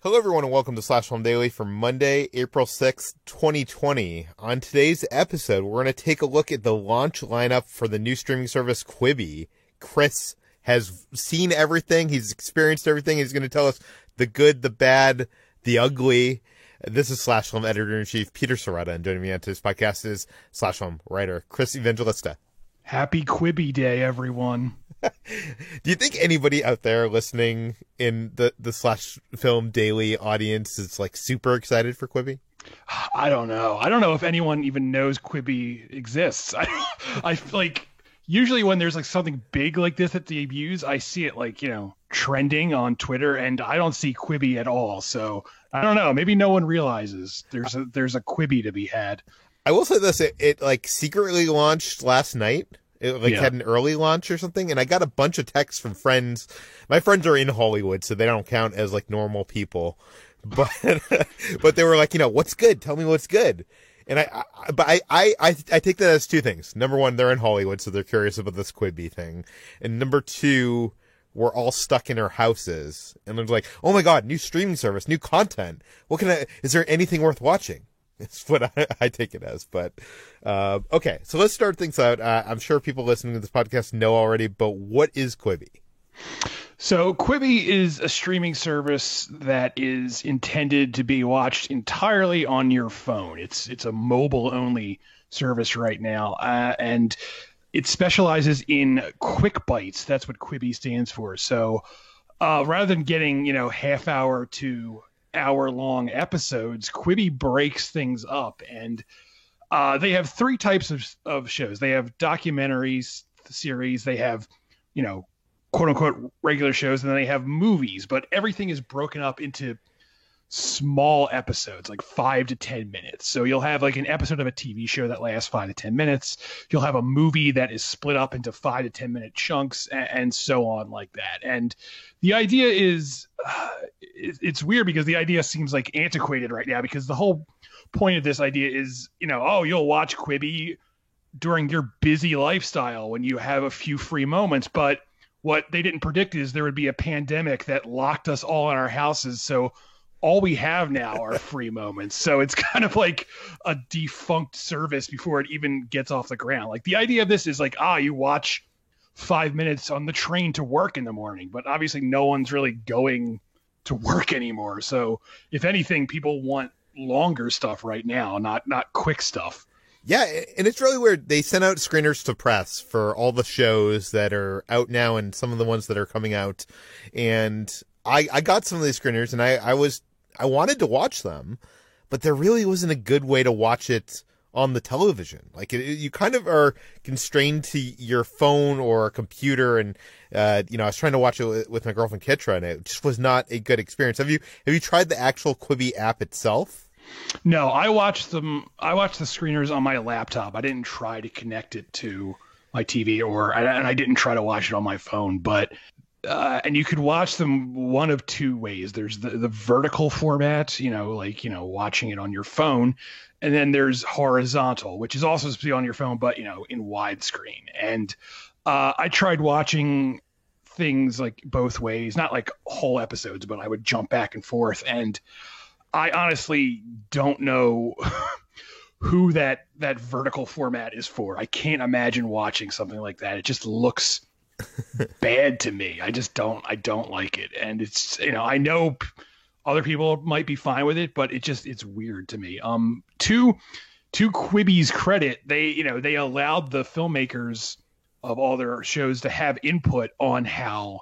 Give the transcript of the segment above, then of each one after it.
Hello, everyone, and welcome to Slash Film Daily for Monday, April 6th, 2020. On today's episode, we're going to take a look at the launch lineup for the new streaming service Quibi. Chris has seen everything. He's experienced everything. He's going to tell us the good, the bad, the ugly. This is Slash Film Editor-in-Chief Peter Sciretta, and joining me on today's podcast is Slash Film writer Chris Evangelista. Happy Quibi Day, everyone. Do you think anybody out there listening in the Slash Film Daily audience is like super excited for Quibi? I don't know. I don't know if anyone even knows Quibi exists. I like usually when there's like something big like this that debuts, I see it like, trending on Twitter, and I don't see Quibi at all. So I don't know. Maybe no one realizes there's a Quibi to be had. I will say this: it like secretly launched last night. It had an early launch or something, and I got a bunch of texts from friends. My friends are in Hollywood, so they don't count as like normal people, but but they were like, what's good? Tell me what's good. And I take that as two things. Number one, they're in Hollywood, so they're curious about this Quibi thing, and number two, we're all stuck in our houses, and they're like, oh my god, new streaming service, new content. Is there anything worth watching? It's what I take it as. But okay, so let's start things out. I'm sure people listening to this podcast know already, but what is Quibi? So Quibi is a streaming service that is intended to be watched entirely on your phone. It's a mobile-only service right now, and it specializes in quick bites. That's what Quibi stands for. So rather than getting half-hour to hour-long episodes, Quibi breaks things up, and they have three types of shows. They have documentaries, series, they have quote-unquote regular shows, and then they have movies, but everything is broken up into small episodes, like 5 to 10 minutes. So you'll have like an episode of a TV show that lasts 5 to 10 minutes. You'll have a movie that is split up into 5 to 10 minute chunks, and so on like that. And the idea is, it's weird because the idea seems like antiquated right now, because the whole point of this idea is, you'll watch Quibi during your busy lifestyle when you have a few free moments. But what they didn't predict is there would be a pandemic that locked us all in our houses. So all we have now are free moments. So it's kind of like a defunct service before it even gets off the ground. Like the idea of this is like, you watch 5 minutes on the train to work in the morning, but obviously no one's really going to work anymore. So if anything, people want longer stuff right now, not quick stuff. Yeah, and it's really weird. They sent out screeners to press for all the shows that are out now and some of the ones that are coming out. And I got some of these screeners, and I wanted to watch them, but there really wasn't a good way to watch it on the television. Like you kind of are constrained to your phone or a computer, and I was trying to watch it with my girlfriend Kitra, and it just was not a good experience. Have you tried the actual Quibi app itself? No, I watched the screeners on my laptop. I didn't try to connect it to my TV, and I didn't try to watch it on my phone, but and you could watch them one of two ways. There's the vertical format, watching it on your phone. And then there's horizontal, which is also supposed to be on your phone, but, in widescreen. And I tried watching things like both ways, not like whole episodes, but I would jump back and forth. And I honestly don't know who that vertical format is for. I can't imagine watching something like that. It just looks bad to me. I don't like it. And it's, I know other people might be fine with it, but it's weird to me. To Quibi's credit, they allowed the filmmakers of all their shows to have input on how,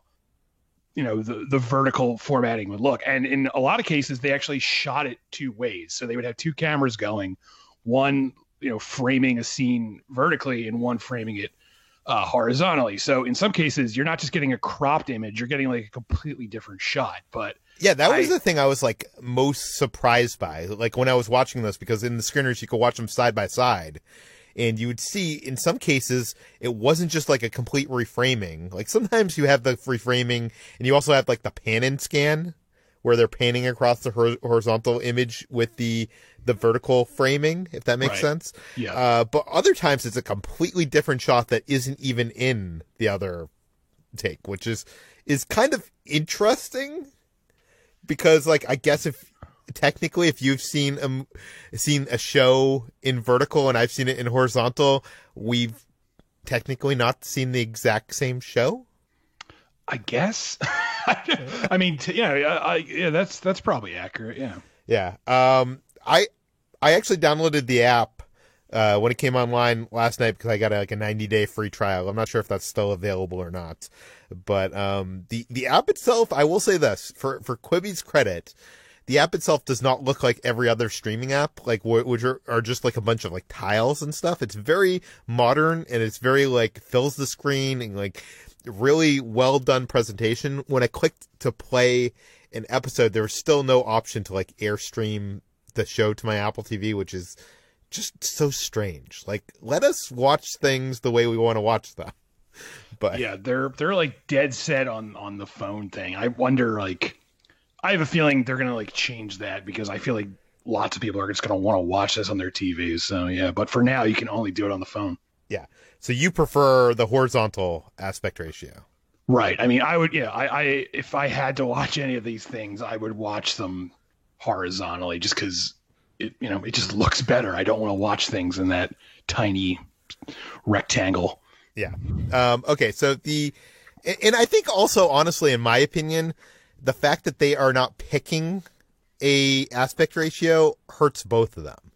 the vertical formatting would look. And in a lot of cases, they actually shot it two ways. So they would have two cameras going, one, framing a scene vertically and one framing it horizontally. So in some cases, you're not just getting a cropped image, you're getting like a completely different shot. But yeah, that was the thing I was like most surprised by, like when I was watching this, because in the screeners you could watch them side by side, and you would see in some cases it wasn't just like a complete reframing. Like sometimes you have the reframing, and you also have like the pan and scan, where they're panning across the horizontal image with the vertical framing, if that makes sense. Yeah. But other times it's a completely different shot that isn't even in the other take, which is kind of interesting because like I guess if technically if you've seen a show in vertical and I've seen it in horizontal, we've technically not seen the exact same show. I guess. I mean, yeah, that's probably accurate. Yeah. Yeah. I actually downloaded the app when it came online last night because I got a 90-day free trial. I'm not sure if that's still available or not, but the app itself, I will say this for Quibi's credit, the app itself does not look like every other streaming app, like which are just like a bunch of like tiles and stuff. It's very modern and it's very like fills the screen and like really well done presentation. When I clicked to play an episode, there was still no option to like Airstream the show to my Apple TV, which is just so strange. Like, let us watch things the way we want to watch them. But yeah, they're like dead set on the phone thing. I wonder, like, I have a feeling they're gonna like change that because I feel like lots of people are just gonna want to watch this on their TVs. So yeah, but for now, you can only do it on the phone. Yeah. So you prefer the horizontal aspect ratio? Right. I mean, I would. Yeah. I if I had to watch any of these things, I would watch them horizontally, just because it just looks better. I don't want to watch things in that tiny rectangle. Yeah. Okay. So and I think also, honestly, in my opinion, the fact that they are not picking a aspect ratio hurts both of them.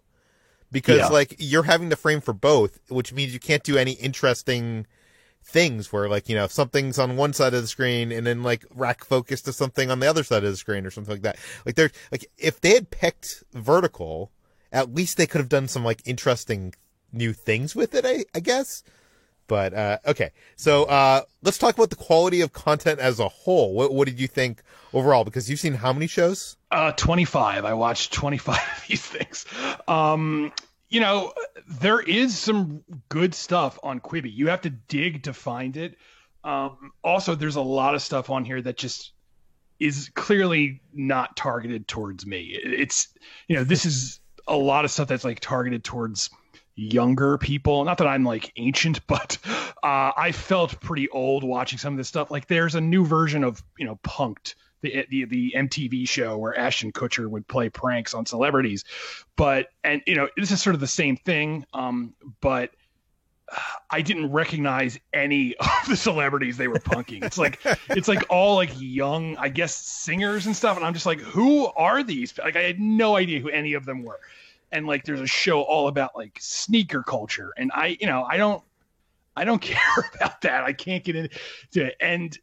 Because like you're having to frame for both, which means you can't do any interesting things where like, if something's on one side of the screen and then like rack focus to something on the other side of the screen or something like that. Like there's like, if they had picked vertical, at least they could have done some like interesting new things with it, I guess. But, okay. So, let's talk about the quality of content as a whole. What did you think overall? Because you've seen how many shows? 25. I watched 25 of these things. There is some good stuff on Quibi. You have to dig to find it. Also, there's a lot of stuff on here that just is clearly not targeted towards me. It's, this is a lot of stuff that's like targeted towards younger people. Not that I'm like ancient, but I felt pretty old watching some of this stuff. Like there's a new version of, Punk'd, the MTV show where Ashton Kutcher would play pranks on celebrities. But this is sort of the same thing. But I didn't recognize any of the celebrities they were punking. It's like all like young, I guess, singers and stuff. And I'm just like, who are these? Like I had no idea who any of them were. And like, there's a show all about like sneaker culture, and I don't care about that. I can't get into it. And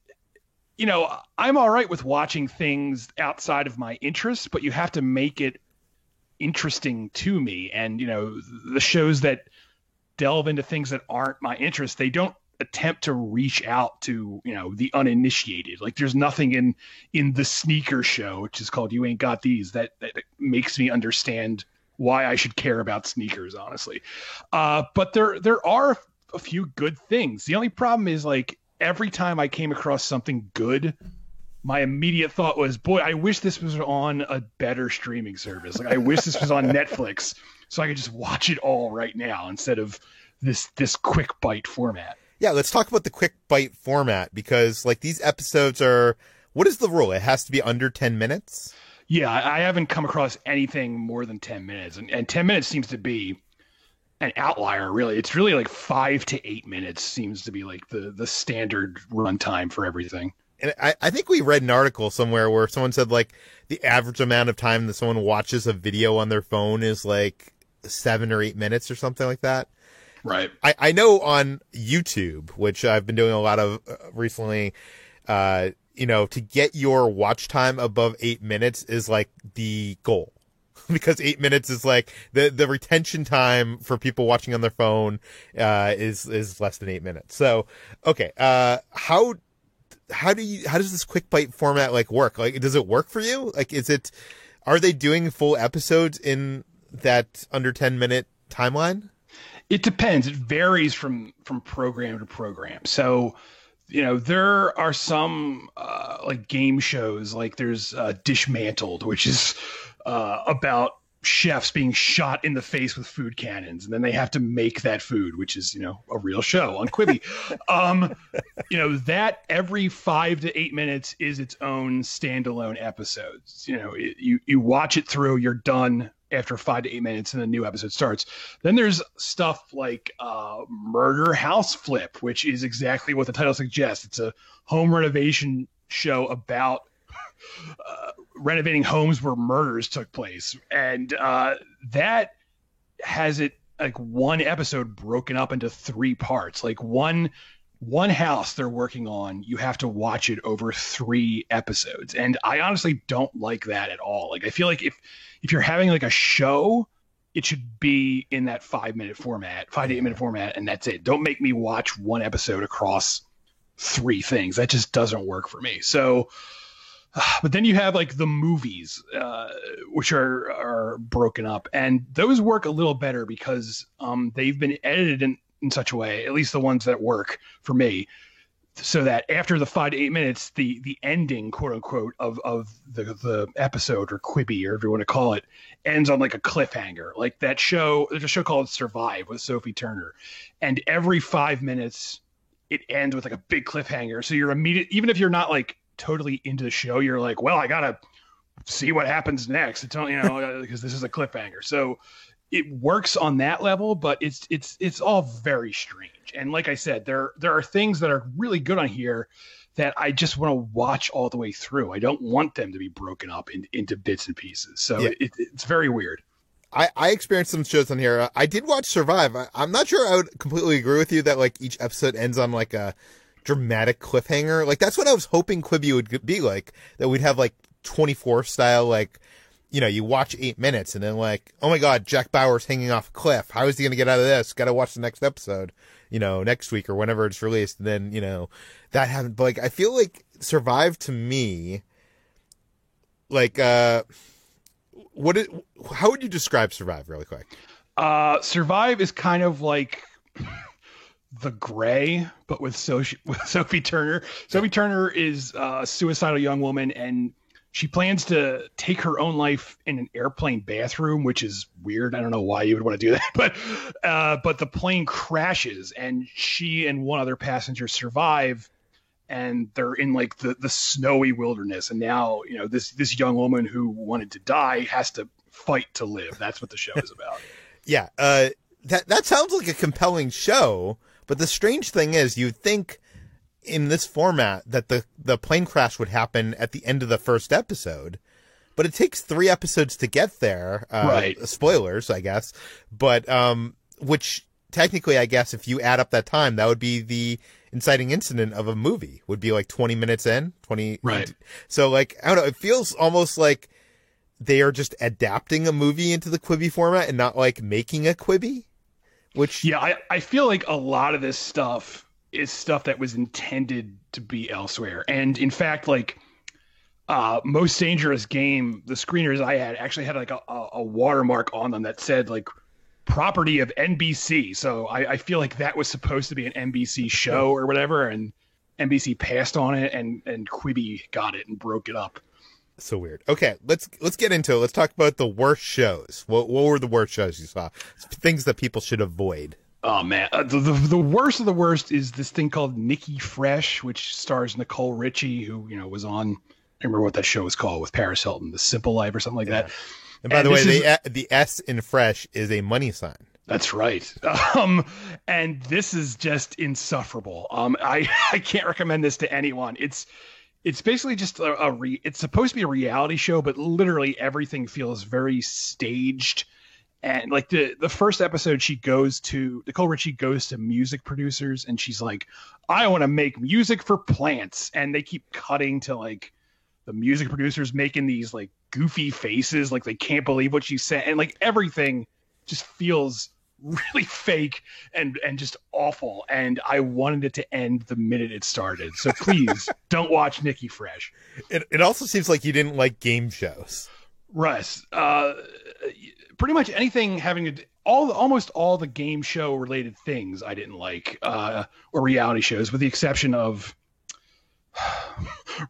I'm all right with watching things outside of my interests, but you have to make it interesting to me. And the shows that delve into things that aren't my interests, they don't attempt to reach out to the uninitiated. Like there's nothing in the sneaker show, which is called You Ain't Got These, that makes me understand why I should care about sneakers, honestly. But there are a few good things. The only problem is like every time I came across something good, my immediate thought was, boy, I wish this was on a better streaming service. Like I wish this was on Netflix so I could just watch it all right now instead of this quick bite format. Yeah, let's talk about the quick bite format because like these episodes are, what is the rule? It has to be under 10 minutes? Yeah, I haven't come across anything more than 10 minutes. And 10 minutes seems to be an outlier, really. It's really like 5 to 8 minutes seems to be like the standard runtime for everything. And I think we read an article somewhere where someone said like the average amount of time that someone watches a video on their phone is like 7 or 8 minutes or something like that. Right. I know on YouTube, which I've been doing a lot of recently, to get your watch time above 8 minutes is like the goal. Because 8 minutes is like the retention time for people watching on their phone is less than 8 minutes. So, okay. How does this quick bite format like work? Like, does it work for you? Like, are they doing full episodes in that under 10 minute timeline? It depends. It varies from program to program. So, there are some like game shows, like there's Dishmantled, which is about chefs being shot in the face with food cannons, and then they have to make that food, which is, a real show on Quibi. That every 5 to 8 minutes is its own standalone episodes. You watch it through, you're done after 5 to 8 minutes, and the new episode starts. Then there's stuff like Murder House Flip, which is exactly what the title suggests. It's a home renovation show about renovating homes where murders took place, and that has it like one episode broken up into 3 parts. Like one house they're working on, you have to watch it over 3 episodes, and I honestly don't like that at all. Like I feel like if you're having like a show, it should be in that 5 to 8 minute format, and that's it. Don't make me watch one episode across 3 things. That just doesn't work for me. So but then you have like the movies, which are broken up, and those work a little better because they've been edited in such a way, at least the ones that work for me, so that after the 5 to 8 minutes, the ending, quote unquote, of the episode or Quibi or whatever you want to call it, ends on like a cliffhanger. Like that show, there's a show called Survive with Sophie Turner, and every 5 minutes it ends with like a big cliffhanger. So you're even if you're not like totally into the show, you're like, well, I gotta see what happens next, because this is a cliffhanger. So it works on that level, but it's all very strange. And like I said, there are things that are really good on here that I just want to watch all the way through. I don't want them to be broken up into bits and pieces. So yeah. It's very weird. I experienced some shows on here. I did watch Survive. I'm not sure I would completely agree with you that like each episode ends on like a dramatic cliffhanger. Like that's what I was hoping Quibi would be like, that we'd have like 24 style, like, you watch 8 minutes and then like, oh my God, Jack Bauer's hanging off a cliff. How is he going to get out of this? Got to watch the next episode, next week or whenever it's released. And then, that happened. But like, I feel like Survive to me, like, how would you describe Survive really quick? Survive is kind of like The Gray, but with Sophie Turner. Sophie Turner is a suicidal young woman, and she plans to take her own life in an airplane bathroom, which is weird. I don't know why you would want to do that, but the plane crashes, and she and one other passenger survive, and they're in like the snowy wilderness. And now, this young woman who wanted to die has to fight to live. That's what the show is about. Yeah, that sounds like a compelling show. But the strange thing is, you'd think in this format that the plane crash would happen at the end of the first episode, but it takes 3 episodes to get there. Right. Spoilers, I guess. But, which technically, I guess, if you add up that time, that would be the inciting incident of a movie, would be like 20 minutes in, 20. Right. So like, I don't know, it feels almost like they are just adapting a movie into the Quibi format and not like making a Quibi. Which, yeah, I feel like a lot of this stuff is stuff that was intended to be elsewhere. And in fact, like Most Dangerous Game, the screeners I had actually had like a watermark on them that said like property of NBC. So I feel like that was supposed to be an NBC show or whatever, and NBC passed on it, and Quibi got it and broke it up. So weird. Okay, let's get into it. Let's talk about the worst shows. What were the worst shows you saw? Things that people should avoid. Oh man, the worst of the worst is this thing called Nikki Fresh, which stars Nicole Richie, who was on. I remember what that show was called with Paris Hilton, The Simple Life or something like that. And by the way, the S in Fresh is a money sign. That's right. And this is just insufferable. I can't recommend this to anyone. It's basically just it's supposed to be a reality show, but literally everything feels very staged. And like the first episode, Nicole Richie goes to music producers, and she's like, I want to make music for plants. And they keep cutting to like the music producers making these like goofy faces, like they can't believe what she said. And like everything just feels really fake and just awful. And I wanted it to end the minute it started. So please don't watch Nikki Fresh. It also seems like you didn't like game shows. Russ, pretty much anything having almost all the game show related things I didn't like, or reality shows, with the exception of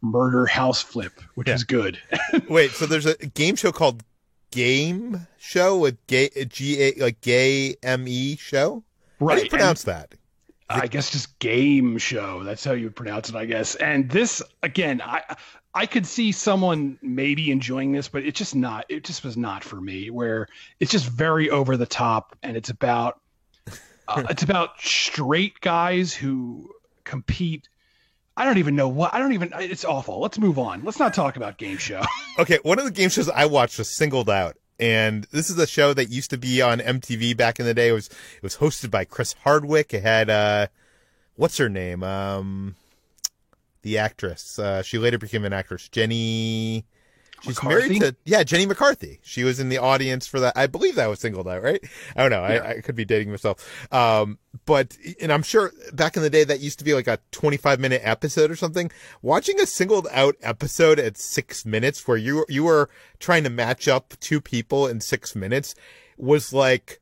Murder House Flip, which is good. Wait, so there's a game show called game show with gay gay me show. Right. How do you pronounce that? I guess just game show. That's how you would pronounce it, I guess. And this, again, I could see someone maybe enjoying this, but it just was not for me, where it's just very over the top, and it's about straight guys who compete. It's awful. Let's move on. Let's not talk about game show. Okay. One of the game shows I watched was Singled Out. And this is a show that used to be on MTV back in the day. It was hosted by Chris Hardwick. It had, what's her name? The actress. She later became an actress. She's McCarthy? married to, Jenny McCarthy. She was in the audience for that. I believe that was Singled Out, right? I don't know. Yeah. I could be dating myself. But I'm sure back in the day that used to be like a 25-minute episode or something. Watching a Singled Out episode at 6 minutes where you were trying to match up two people in 6 minutes was like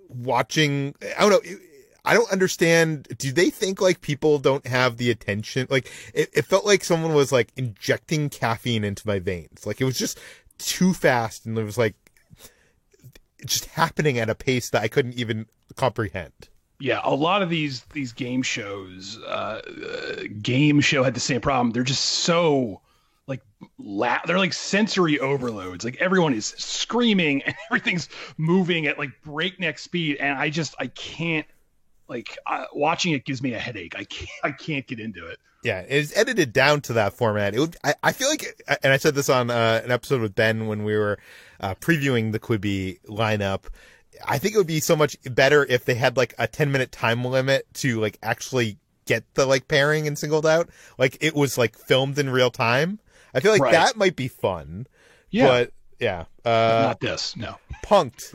watching, I don't know. I don't understand. Do they think like people don't have the attention? Like it felt like someone was like injecting caffeine into my veins. Like it was just too fast, and it was like just happening at a pace that I couldn't even comprehend. Yeah, a lot of these game shows, Game Show had the same problem. They're just so like they're like sensory overloads. Like everyone is screaming and everything's moving at like breakneck speed, and I can't. Like watching it gives me a headache. I can't get into it. Yeah, it's edited down to that format. It would. I feel like, and I said this on an episode with Ben when we were previewing the Quibi lineup. I think it would be so much better if they had like a 10-minute time limit to like actually get the like pairing and Singled Out. Like it was like filmed in real time. I feel like that might be fun. Yeah. But yeah. Not this. No. Punked.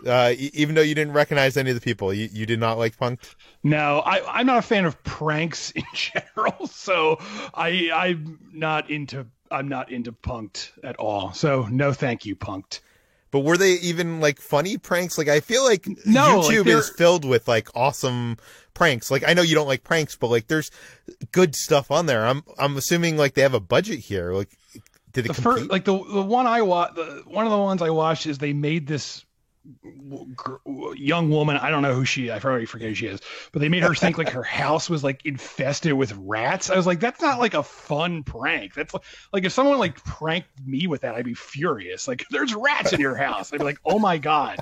Even though you didn't recognize any of the people, you did not like Punked? No, I'm not a fan of pranks in general, so I'm not into Punked at all. So no, thank you, Punked. But were they even like funny pranks? Like I feel like no, YouTube is filled with like awesome pranks. Like I know you don't like pranks, but like there's good stuff on there. I'm assuming like they have a budget here. Like did it compete? First, like the one I watched, one of the ones I watched is they made this young woman, I don't know who I already forget who she is, but they made her think like her house was like infested with rats. I was like, that's not like a fun prank. That's like if someone like pranked me with that, I'd be furious. Like there's rats in your house. I'd be like, oh my God,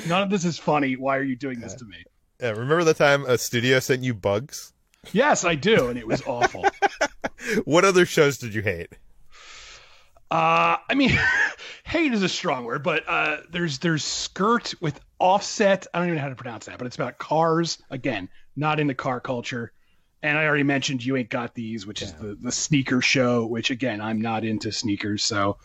none of this is funny. Why are you doing this to me? Yeah, remember the time a studio sent you bugs? Yes, I do. And it was awful. What other shows did you hate? I mean, hate is a strong word, but there's Skirt with Offset. I don't even know how to pronounce that, but it's about cars. Again, not into car culture. And I already mentioned You Ain't Got These, which is the sneaker show, which again, I'm not into sneakers. So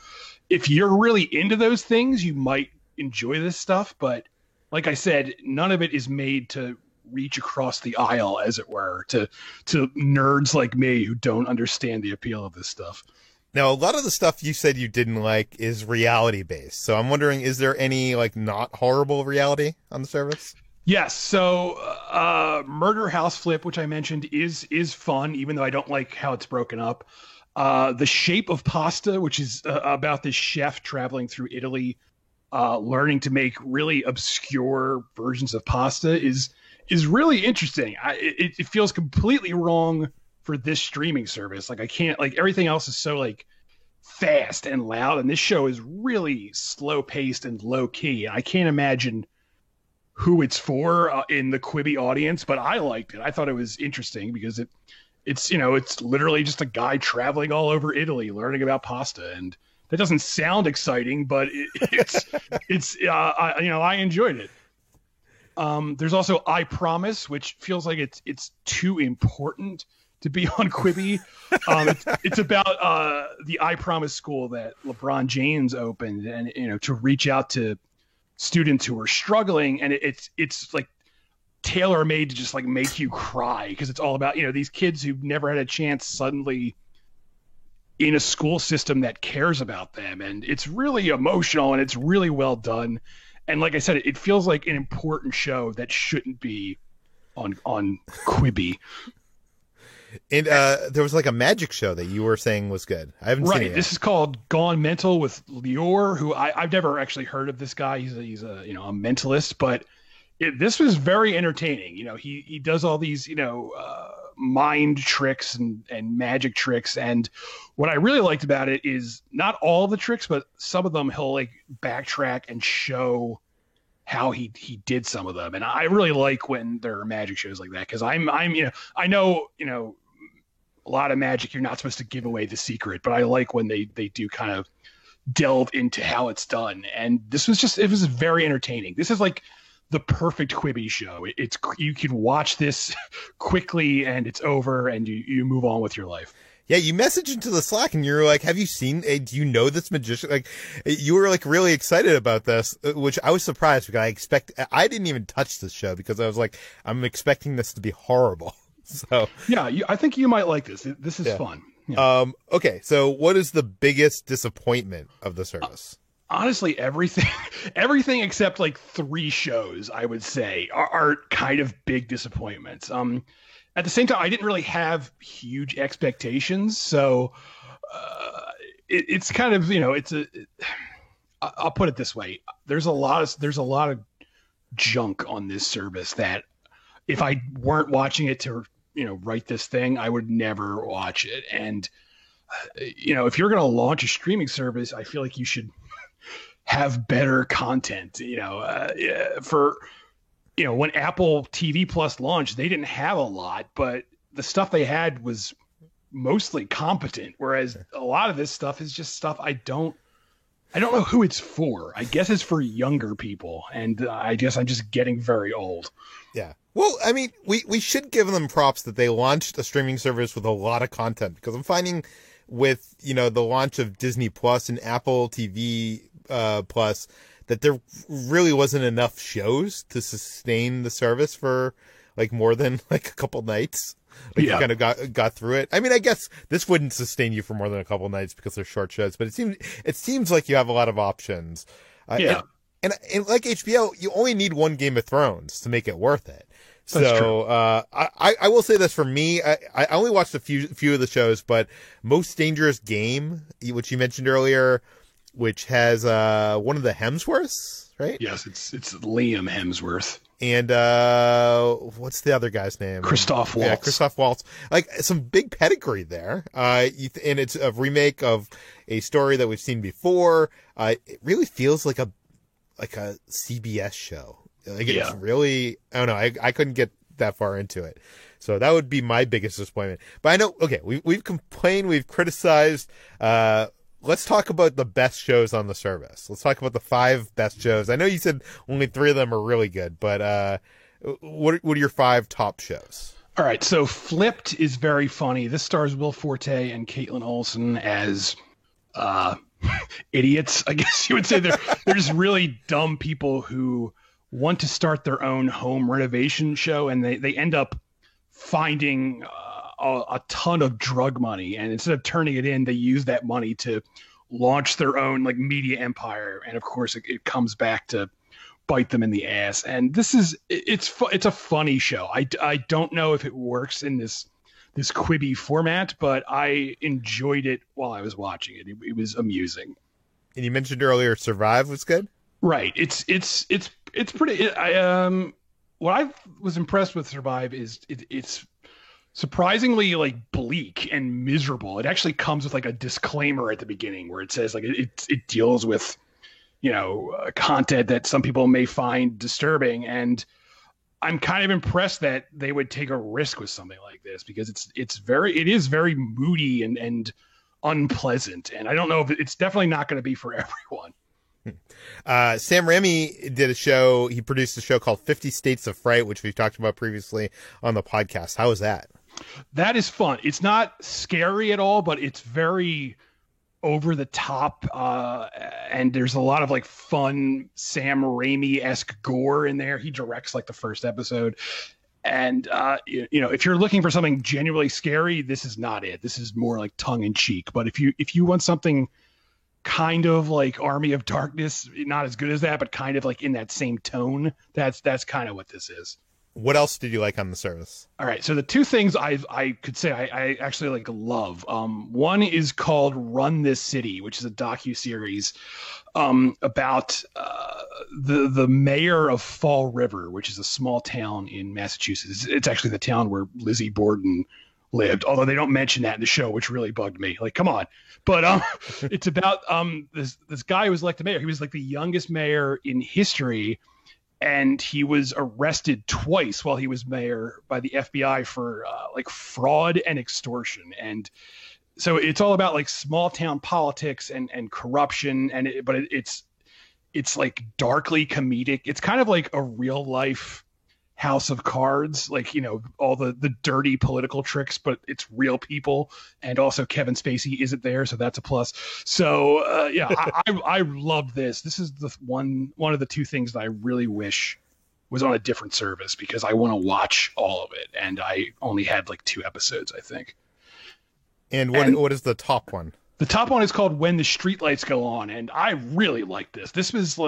if you're really into those things, you might enjoy this stuff. But like I said, none of it is made to reach across the aisle, as it were, to nerds like me who don't understand the appeal of this stuff. Now, a lot of the stuff you said you didn't like is reality based. So I'm wondering, is there any like not horrible reality on the service? Yes. So Murder House Flip, which I mentioned, is fun, even though I don't like how it's broken up. The Shape of Pasta, which is about this chef traveling through Italy, learning to make really obscure versions of pasta is really interesting. It feels completely wrong for this streaming service. Like I can't, like everything else is so like fast and loud, and this show is really slow paced and low key. I can't imagine who it's for in the Quibi audience, but I liked it. I thought it was interesting because it's literally just a guy traveling all over Italy learning about pasta, and that doesn't sound exciting, but I enjoyed it. There's also I Promise, which feels like it's too important to be on Quibi. It's about the I Promise school that LeBron James opened, and to reach out to students who are struggling, and it's like tailor made to just like make you cry, because it's all about these kids who've never had a chance suddenly in a school system that cares about them, and it's really emotional and it's really well done. And like I said, it feels like an important show that shouldn't be on Quibi. And there was like a magic show that you were saying was good. I haven't seen it yet. This is called Gone Mental with Lior, who I've never actually heard of this guy. He's a a mentalist, but this was very entertaining. He does all these mind tricks and magic tricks, and what I really liked about it is not all the tricks, but some of them he'll like backtrack and show how he did some of them, and I really like when there are magic shows like that, because I know a lot of magic you're not supposed to give away the secret, but I like when they do kind of delve into how it's done, and it was very entertaining. This is like the perfect Quibi show. You can watch this quickly and it's over and you move on with your life. Yeah, you messaged into the Slack and you're like, have you seen, do you know this magician? Like, you were like really excited about this, which I was surprised because I didn't even touch this show because I was like, I'm expecting this to be horrible. So yeah, I think you might like this. This is fun. Yeah. Okay. So what is the biggest disappointment of the service? Honestly, everything except like 3 shows, I would say, are kind of big disappointments. At the same time, I didn't really have huge expectations, so it's kind of I'll put it this way: there's a lot of junk on this service that if I weren't watching it to write this thing, I would never watch it. And if you're going to launch a streaming service, I feel like you should have better content. When Apple TV Plus launched, they didn't have a lot, but the stuff they had was mostly competent. Whereas a lot of this stuff is just stuff I don't know who it's for. I guess it's for younger people, and I guess I'm just getting very old. Yeah. Well, I mean, we should give them props that they launched a streaming service with a lot of content, because I'm finding with, the launch of Disney Plus and Apple TV Plus that there really wasn't enough shows to sustain the service for like more than like a couple nights. You kind of got through it. I mean, I guess this wouldn't sustain you for more than a couple nights because they're short shows, but it seems like you have a lot of options. And like HBO, you only need one Game of Thrones to make it worth it. So I will say this for me, I only watched a few of the shows, but Most Dangerous Game, which you mentioned earlier, which has one of the Hemsworths, right? Yes, it's Liam Hemsworth. And what's the other guy's name? Christoph Waltz. Yeah, Christoph Waltz. Like some big pedigree there. And it's a remake of a story that we've seen before. It really feels like a CBS show. It's really, I don't know. I couldn't get that far into it. So that would be my biggest disappointment. But I know, okay, we've complained, we've criticized. Let's talk about the best shows on the service. Let's talk about the 5 best shows. I know you said only 3 of them are really good, but what are your 5 top shows? All right, so Flipped is very funny. This stars Will Forte and Caitlin Olsen as idiots, I guess you would say. They're just really dumb people who want to start their own home renovation show, and they end up finding a ton of drug money, and instead of turning it in, they use that money to launch their own like media empire, and of course it comes back to bite them in the ass. And it's a funny show. I don't know if it works in this Quibi format, but I enjoyed it while I was watching it. It was amusing. And you mentioned earlier Survive was good? Right. It's pretty. What I was impressed with Survive is it's surprisingly like bleak and miserable. It actually comes with like a disclaimer at the beginning where it says like it deals with content that some people may find disturbing, and I'm kind of impressed that they would take a risk with something like this, because it is very moody and unpleasant, and I don't know if it's definitely not going to be for everyone. Sam Raimi did a show. He produced a show called 50 States of Fright, which we've talked about previously on the podcast. How was that? That is fun. It's not scary at all, but it's very over the top. And there's a lot of like fun Sam Raimi-esque gore in there. He directs like the first episode. And, if you're looking for something genuinely scary, this is not it. This is more like tongue in cheek. But if you want something kind of like Army of Darkness, not as good as that, but kind of like in that same tone, that's kind of what this is. What else did you like on the service? All right, so the two things I could say I actually like love. One is called Run This City, which is a docuseries about the mayor of Fall River, which is a small town in Massachusetts. It's actually the town where Lizzie Borden lived, although they don't mention that in the show, which really bugged me. Like, come on. But it's about this guy who was elected mayor. He was like the youngest mayor in history, and he was arrested twice while he was mayor by the FBI for like fraud and extortion. And so it's all about like small town politics and corruption, but it's like darkly comedic. It's kind of like a real life House of Cards, like, you know, all the dirty political tricks, but it's real people. And also Kevin Spacey isn't there, so that's a plus. So yeah, I love this. This is the one of the two things that I really wish was on a different service, because I want to watch all of it, and I only had like 2 episodes, I think. And what is the top one? The top one is called When the Streetlights Go On, and I really like this. This was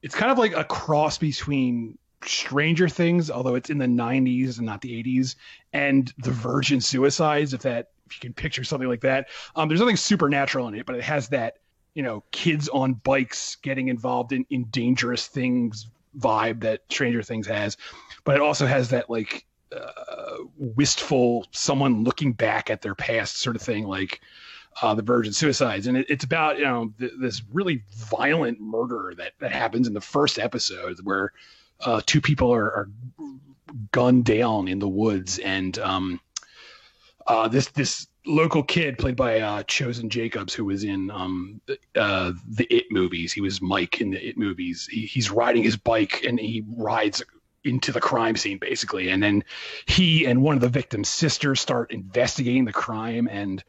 it's kind of like a cross between Stranger Things, although it's in the 90s and not the 80s, and The Virgin Suicides, if you can picture something like that. There's nothing supernatural in it, but it has that, you know, kids on bikes getting involved in dangerous things vibe that Stranger Things has. But it also has that like wistful, someone looking back at their past sort of thing, like The Virgin Suicides. And it's about, you know, this really violent murder that happens in the first episode, where 2 people are gunned down in the woods, and this local kid played by Chosen Jacobs, who was in the It movies. He was Mike in the It movies. He's riding his bike, and he rides into the crime scene basically, and then he and one of the victim's sisters start investigating the crime. And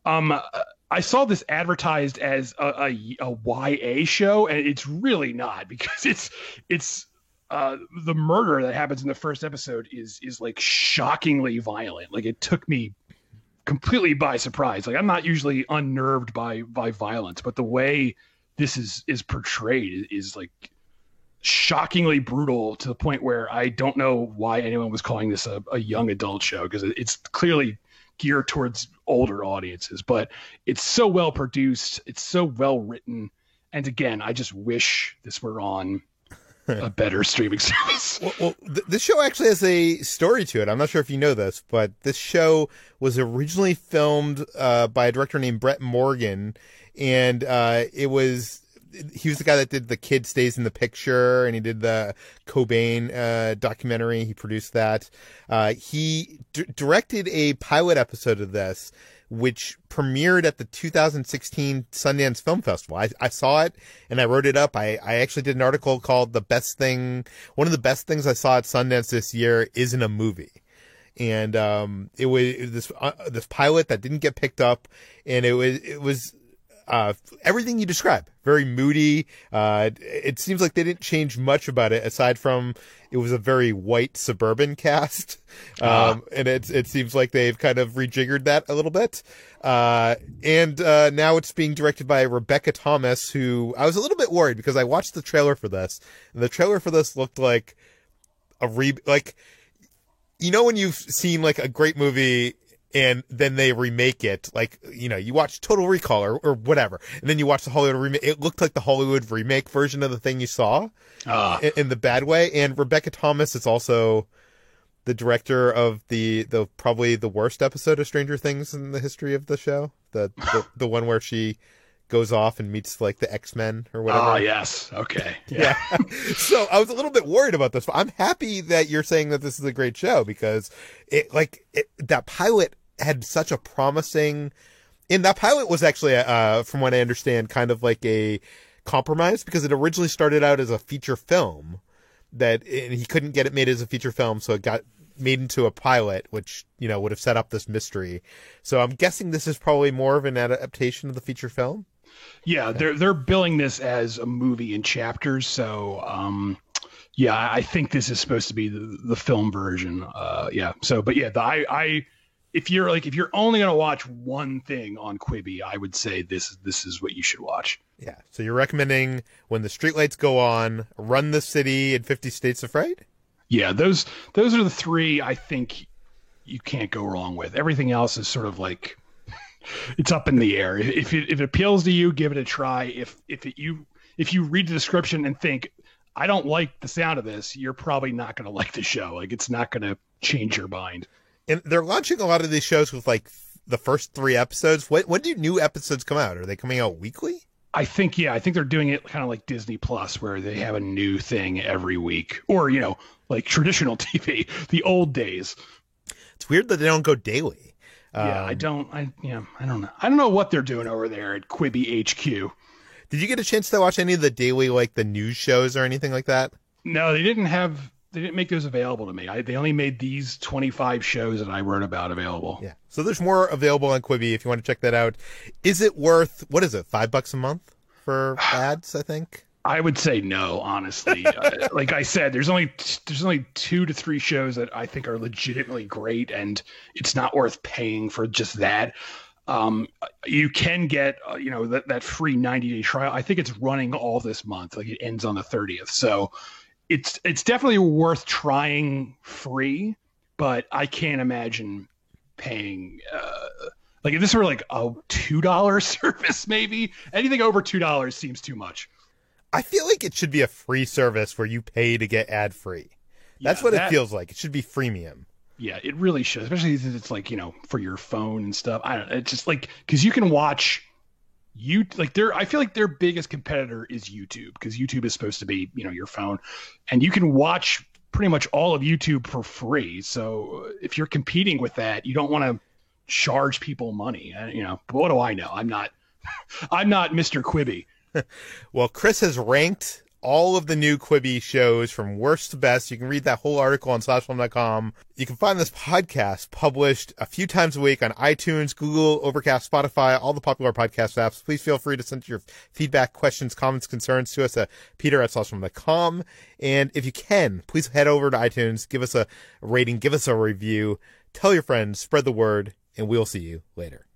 I saw this advertised as a YA show, and it's really not, because it's the murder that happens in the first episode is like shockingly violent. Like, it took me completely by surprise. Like, I'm not usually unnerved by violence, but the way this is portrayed is like shockingly brutal, to the point where I don't know why anyone was calling this a young adult show, because it's clearly geared towards older audiences. But it's so well produced, it's so well written, and again, I just wish this were on a better streaming service. Well, this show actually has a story to it. I'm not sure if you know this, but this show was originally filmed by a director named Brett Morgan, and he was the guy that did The Kid Stays in the Picture, and he did the Cobain documentary. He produced that. He directed a pilot episode of this, which premiered at the 2016 Sundance Film Festival. I saw it and I wrote it up. I actually did an article called one of the best things I saw at Sundance this year isn't a movie. And it was this pilot that didn't get picked up, and it was everything you describe. Very moody. It seems like they didn't change much about it, aside from it was a very white suburban cast. And it seems like they've kind of rejiggered that a little bit. And now it's being directed by Rebecca Thomas, who I was a little bit worried, because I watched the trailer for this, and the trailer for this looked like like, you know, when you've seen like a great movie and then they remake it, like, you know, you watch Total Recall or whatever, and then you watch the Hollywood remake. It looked like the Hollywood remake version of the thing you saw in the bad way. And Rebecca Thomas is also the director of the probably the worst episode of Stranger Things in the history of the show. The one where she goes off and meets like the X-Men or whatever. Oh, yes. Okay. Yeah. So I was a little bit worried about this, but I'm happy that you're saying that this is a great show, because that pilot had such a promising, and that pilot was actually, from what I understand, kind of like a compromise, because it originally started out as a feature film and he couldn't get it made as a feature film. So it got made into a pilot, which, you know, would have set up this mystery. So I'm guessing this is probably more of an adaptation of the feature film. Yeah, they're billing this as a movie in chapters, so yeah, I think this is supposed to be the film version. Yeah. So, but yeah, if you're only gonna watch one thing on Quibi, I would say this is what you should watch. Yeah. So you're recommending When the Streetlights Go On, Run the City, and 50 States Afraid? Yeah, those are the three I think you can't go wrong with. Everything else is sort of like it's up in the air. If it appeals to you, give it a try. If you read the description and think I don't like the sound of this, you're probably not going to like the show. Like it's not going to change your mind. And they're launching a lot of these shows with like the first 3 episodes. When do new episodes come out? Are they coming out weekly? I think they're doing it kind of like Disney Plus, where they have a new thing every week, or like traditional TV, the old days. It's weird that they don't go daily. Yeah, I don't know. I don't know what they're doing over there at Quibi HQ. Did you get a chance to watch any of the daily, like the news shows or anything like that? No, they didn't make those available to me. They only made these 25 shows that I wrote about available. Yeah. So there's more available on Quibi if you want to check that out. Is it worth, what is it, $5 a month for ads, I think? I would say no, honestly. Like I said, there's only 2 to 3 shows that I think are legitimately great, and it's not worth paying for just that. You can get, that free 90-day trial. I think it's running all this month. Like it ends on the 30th. So it's definitely worth trying free, but I can't imagine paying, like if this were like a $2 service, maybe anything over $2 seems too much. I feel like it should be a free service where you pay to get ad free. That's what it feels like. It should be freemium. Yeah, it really should, especially if it's like, for your phone and stuff. I don't know. It's just like, because you can watch I feel like their biggest competitor is YouTube, because YouTube is supposed to be, your phone, and you can watch pretty much all of YouTube for free. So if you're competing with that, you don't want to charge people money. But what do I know? I'm not Mr. Quibi. Well, Chris has ranked all of the new Quibi shows from worst to best. You can read that whole article on SlashFilm.com. You can find this podcast published a few times a week on iTunes, Google, Overcast, Spotify, all the popular podcast apps. Please feel free to send your feedback, questions, comments, concerns to us at peter@slashfilm.com. And if you can, please head over to iTunes, give us a rating, give us a review, tell your friends, spread the word, and we'll see you later.